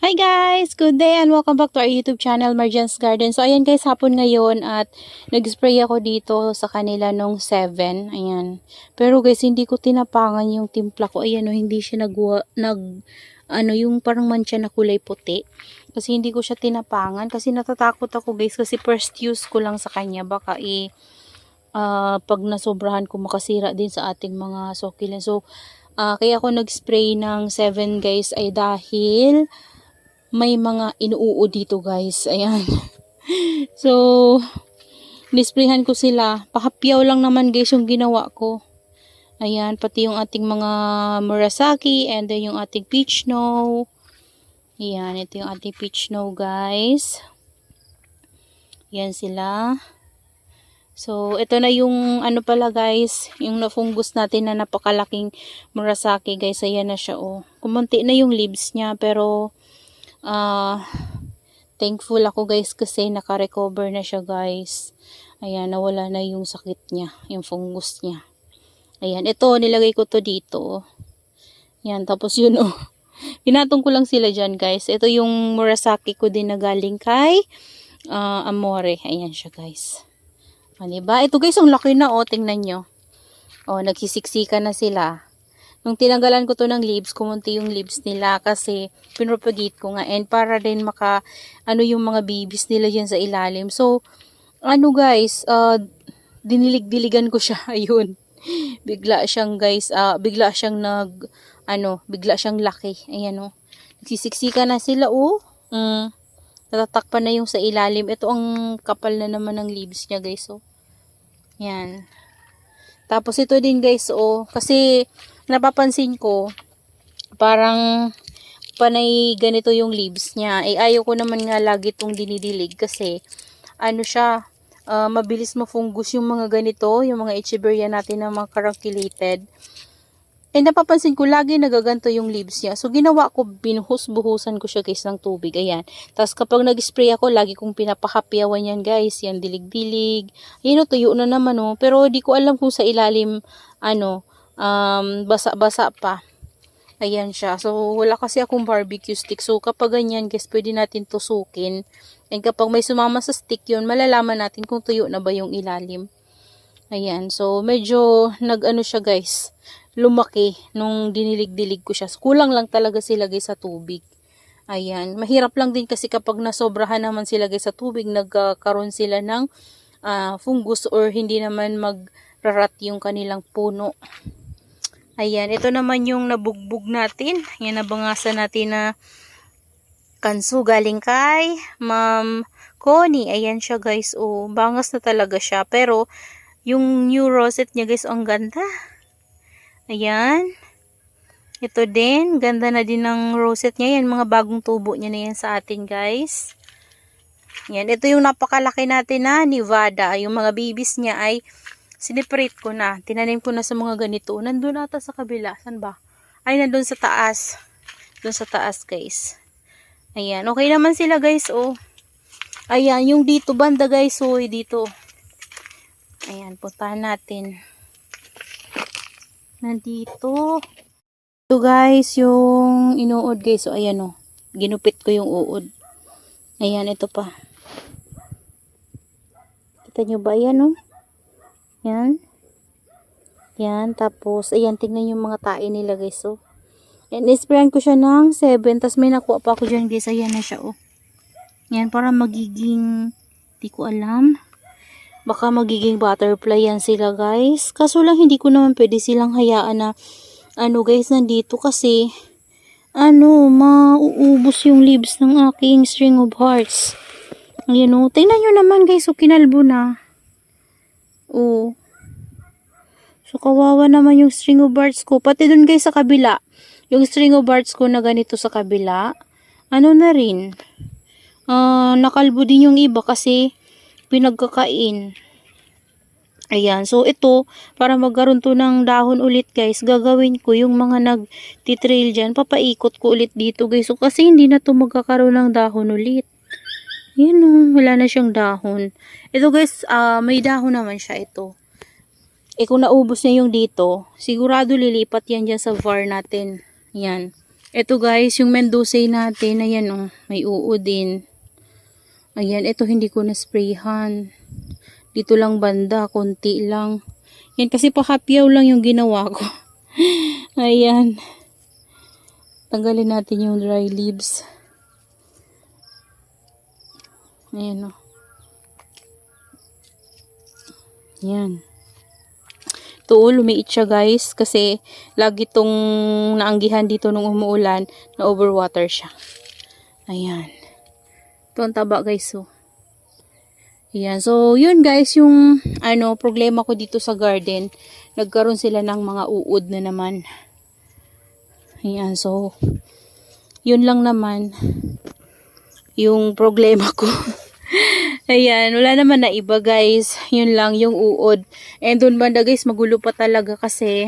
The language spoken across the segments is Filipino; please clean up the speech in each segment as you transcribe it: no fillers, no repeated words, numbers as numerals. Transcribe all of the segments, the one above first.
Hi guys! Good day and welcome back to our YouTube channel, Marjan's Garden. So ayan guys, hapon ngayon at nag-spray ako dito sa kanila nung 7. Ayan. Pero guys, hindi ko tinapangan yung timpla ko. Ayan o, hindi siya yung parang mancha na kulay puti. Kasi hindi ko siya tinapangan. Kasi natatakot ako guys, kasi first use ko lang sa kanya. Baka pag nasobrahan ko makasira din sa ating mga succulent. So, kaya ako nag-spray ng 7 guys ay dahil may mga inuuod dito guys. Ayan. So, nisprayhan ko sila. Pahapyaw lang naman guys yung ginawa ko. Ayan, pati yung ating mga murasaki and then yung ating peach snow. Ayan, ito yung ating peach snow guys. Ayan sila. So, ito na yung ano pala guys, yung na-fungus natin na napakalaking murasaki guys. Ayan na siya oh. Kumunti na yung leaves niya pero thankful ako guys kasi naka-recover na siya guys. Ayan, nawala na yung sakit niya, yung fungus niya. Ayan, ito nilagay ko to dito. Ayan, tapos yun oh. Pinatong ko lang sila dyan guys. Ito yung murasaki ko din na galing kay Amore. Ayan siya guys. Diba? Ito guys, ang laki na oh, tingnan nyo. Oh, nagsisiksika na sila. Nung tinanggalan ko to ng leaves, kumunti yung leaves nila kasi pinropagate ko nga and para din yung mga babies nila dyan sa ilalim. So, guys, dinilig-diligan ko siya, ayun. Bigla siyang guys, bigla siyang bigla siyang laki. Ayan oh. Nagsisiksika na sila oh. Natatakpan na yung sa ilalim. Ito ang kapal na naman ng leaves niya guys oh. Yan. Tapos ito din guys oh, kasi napapansin ko parang panay ganito yung leaves niya. Ayaw ko naman nga lagi itong dinidilig kasi siya, mabilis mafungus yung mga ganito, yung mga echeveria natin na mga caranculated. Napapansin ko lagi nagaganto yung leaves niya. So ginawa ko, binuhos-buhusan ko siya guys ng tubig. Ayan. Tapos kapag nag-spray ako, lagi kong pinapahapyawan yan guys. Yan, dilig-dilig. Ayan o, tuyo na naman o. Pero di ko alam kung sa ilalim, basa-basa pa. Ayan siya. So wala kasi akong barbecue stick. So kapag ganyan guys, pwede natin tusukin. And kapag may sumama sa stick yun, malalaman natin kung tuyo na ba yung ilalim. Ayan. So medyo siya guys, lumaki nung dinilig-dilig ko siya. Kulang lang talaga sila guys sa tubig. Ayan. Mahirap lang din kasi kapag nasobrahan naman sila guys sa tubig, nagkaroon sila ng fungus or hindi naman magrarat yung kanilang puno. Ayan. Ito naman yung nabugbog natin. Ayan, nabangasan natin na kanso galing kay Ma'am Connie. Ayan siya guys. Oh, bangas na talaga siya. Pero yung new rosette niya guys, ang ganda. Ayan. Ito din. Ganda na din ng rosette niya. Yan, mga bagong tubo niya na yan sa atin, guys. Yan. Ito yung napakalaki natin na Nevada. Yung mga babies niya ay siniprate ko na. Tinanim ko na sa mga ganito. Nandun ata sa kabila. San ba? Ay, nandun sa taas. Doon sa taas, guys. Ayan. Okay naman sila, guys, oh. Ayan. Yung dito, banda, guys, oh. Dito. Ayan. Puntahan natin. Nandito. Ito guys, yung inuod guys. So, ayan o. Ginupit ko yung uod. Ayan, ito pa. Kita nyo ba? Ayan o. Yan. Yan. Tapos, ayan, tingnan yung mga tae nila guys. So, and isprayan ko siya ng 7. Tapos may nakuha pa ako dyan guys. Ayan na siya o. Yan, para magiging, di ko alam. Baka magiging butterfly yan sila guys. Kaso lang hindi ko naman pwede silang hayaan na guys nandito kasi mauubos yung leaves ng aking string of hearts. Ayan o. Tingnan nyo naman guys. O, kinalbo na. O. So kawawa naman yung string of hearts ko. Pati dun guys sa kabila. Yung string of hearts ko na ganito sa kabila. Na rin. Nakalbo din yung iba kasi pinagkakain. Ayan. So, ito, para magkaroon to ng dahon ulit, guys, gagawin ko yung mga nag-titrail dyan. Papaikot ko ulit dito, guys. So, kasi hindi na to magkakaroon ng dahon ulit. Yan o. Wala na siyang dahon. Ito, guys, may dahon naman siya ito. Kung naubos niya yung dito, sigurado lilipat yan dyan sa var natin. Yan. Ito guys, yung Mendocay natin, ayan oh, may uod din. Ayan, ito hindi ko na-sprayhan. Dito lang banda, konti lang. Yan kasi pakapyaw lang yung ginawa ko. Ayan. Tanggalin natin yung dry leaves. Ayan o. Ayan. Ito lumiit siya guys. Kasi lagi tong naanggihan dito nung umuulan. Na overwater siya. Ayan. Ito ang taba guys oh. Ayan. So yun guys yung problema ko dito sa garden. Nagkaroon sila ng mga uod na naman. Ayan. So yun lang naman yung problema ko. Ayan, wala naman na iba guys. Yun lang yung uod. And doon banda guys, magulo pa talaga kasi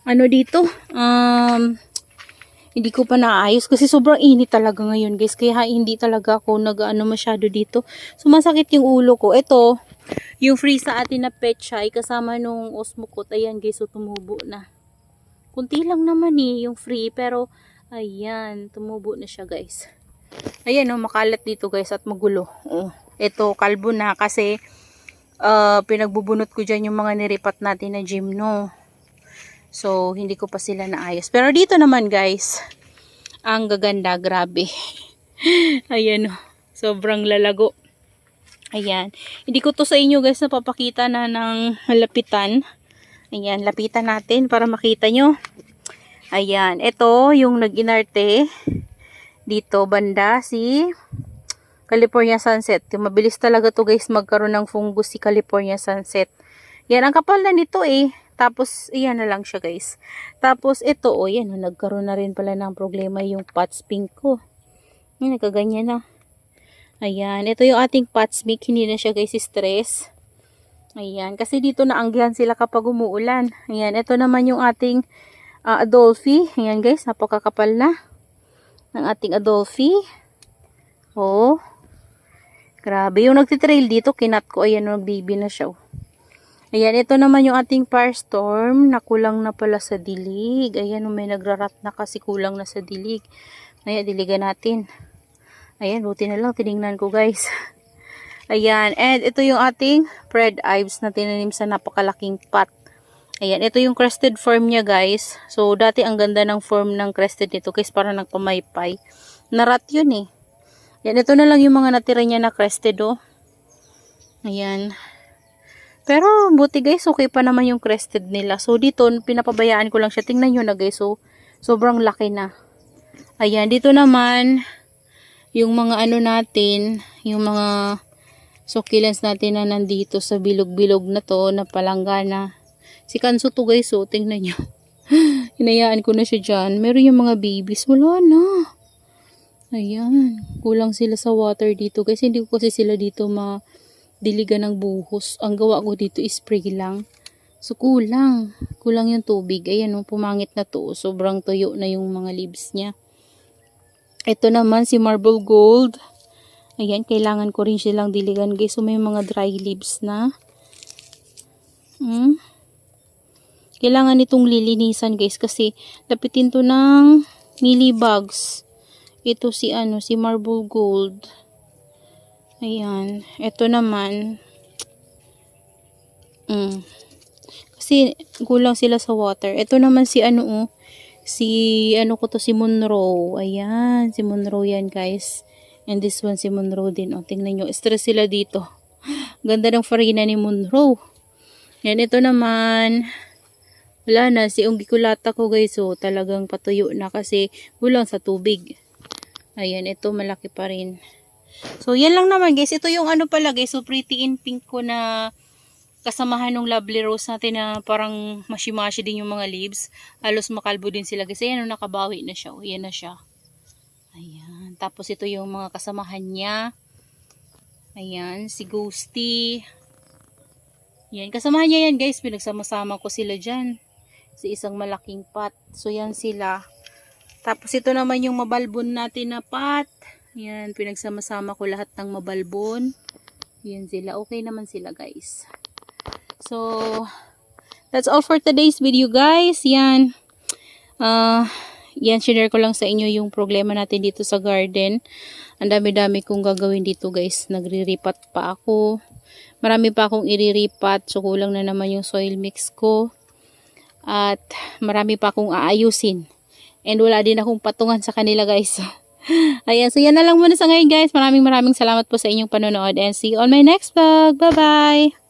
dito, hindi ko pa naayos kasi sobrang init talaga ngayon guys. Kaya hindi talaga ako masyado dito. Sumasakit yung ulo ko. Ito, yung free sa atin na pechay kasama nung osmocot. Ayan guys, so tumubo na. Kunti lang naman yung free pero ayan, tumubo na siya guys. Ayan makalat dito guys at magulo. Ito kalbo na kasi pinagbubunot ko dyan yung mga niripat natin na gymno. So hindi ko pa sila naayos. Pero dito naman guys, ang gaganda, grabe. Ayan sobrang lalago. Ayan. Hindi ko to sa inyo guys napapakita na ng lapitan. Ayan, lapitan natin para makita nyo. Ayan, ito yung nag-inarte. Dito banda si California Sunset. Yung mabilis talaga to guys magkaroon ng fungus si California Sunset. Yan ang kapal na nito Tapos iyan na lang siya guys. Tapos ito yan nagkaroon na rin pala ng problema yung pots pink ko. Yan nagkaganyan na. Ayan, ito yung ating pots pink, hindi na siya guys stress. Ayan, kasi dito naanggihan sila kapag umuulan. Ayan, ito naman yung ating Adolphi. Ayan guys, napakakapal na ng ating Adolphi. Grabe. Yung nagtitrail dito, kinat ko. Ayan, nagbibi na siya. Ayan, ito naman yung ating firestorm na kulang na pala sa dilig. Ayan, may nagrarat na kasi kulang na sa dilig. Ayan, diligan natin. Ayan, buti na lang. Tinignan ko guys. Ayan, and ito yung ating Fred Ives na tinanim sa napakalaking pot. Ayan, ito yung crested form niya guys. So, dati ang ganda ng form ng crested nito guys, parang nagpamaypay. Narat yun Ayan, ito na lang yung mga natira niya na crested Ayan. Pero, buti guys, okay pa naman yung crested nila. So, dito, pinapabayaan ko lang siya. Tingnan nyo na guys, so, sobrang laki na. Ayan, dito naman, yung mga natin, yung mga succulents natin na nandito sa bilog-bilog na to, na palanggana. Si Kanso to guys, tingnan nyo. Hinayaan ko na siya dyan. Meron yung mga babies. Wala na. Ayan. Kulang sila sa water dito guys. Hindi ko kasi sila dito madiligan ng buhos. Ang gawa ko dito is spray lang. So kulang. Kulang yung tubig. Ayan pumangit na to. Sobrang tuyo na yung mga leaves niya. Ito naman si Marble Gold. Ayan. Kailangan ko rin silang diligan guys. So may mga dry leaves na. Kailangan itong lilinisan guys kasi lapitin to ng mealybugs. Ito si Marble Gold. Ayan. Ito naman. Kasi kulang sila sa water. Ito naman si si Monroe. Ayan. Si Monroe yan guys. And this one si Monroe din. Tingnan nyo. Stress sila dito. Ganda ng farina ni Monroe. Yan. Ito naman. Wala na, si unggikulata ko guys, talagang patuyo na kasi kulang sa tubig. Ayan, ito malaki pa rin. So, yan lang naman guys. Ito yung pala guys, so pretty in pink ko na kasamahan ng lovely rose natin na parang mashi-mashi din yung mga leaves. Halos makalbo din sila guys. Ayan, nakabawi na siya. Ayan na siya. Ayan. Tapos ito yung mga kasamahan niya. Ayan, si Ghosty. Yan, kasamahan niya yan guys. Pinagsama-sama ko sila dyan. Sa isang malaking pot. So, yan sila. Tapos, ito naman yung mabalbon natin na pot. Yan, pinagsama-sama ko lahat ng mabalbon. Yan sila. Okay naman sila, guys. So, that's all for today's video, guys. Yan. yan, share ko lang sa inyo yung problema natin dito sa garden. Ang dami-dami kong gagawin dito guys. Nagriripat pa ako. Marami pa akong iriripat. So, kulang na naman yung soil mix ko. At marami pa akong aayusin. And wala din akong patungan sa kanila guys. Ayan, so yan na lang muna sa ngayon guys. Maraming salamat po sa inyong panonood. And see you on my next vlog. Bye-bye!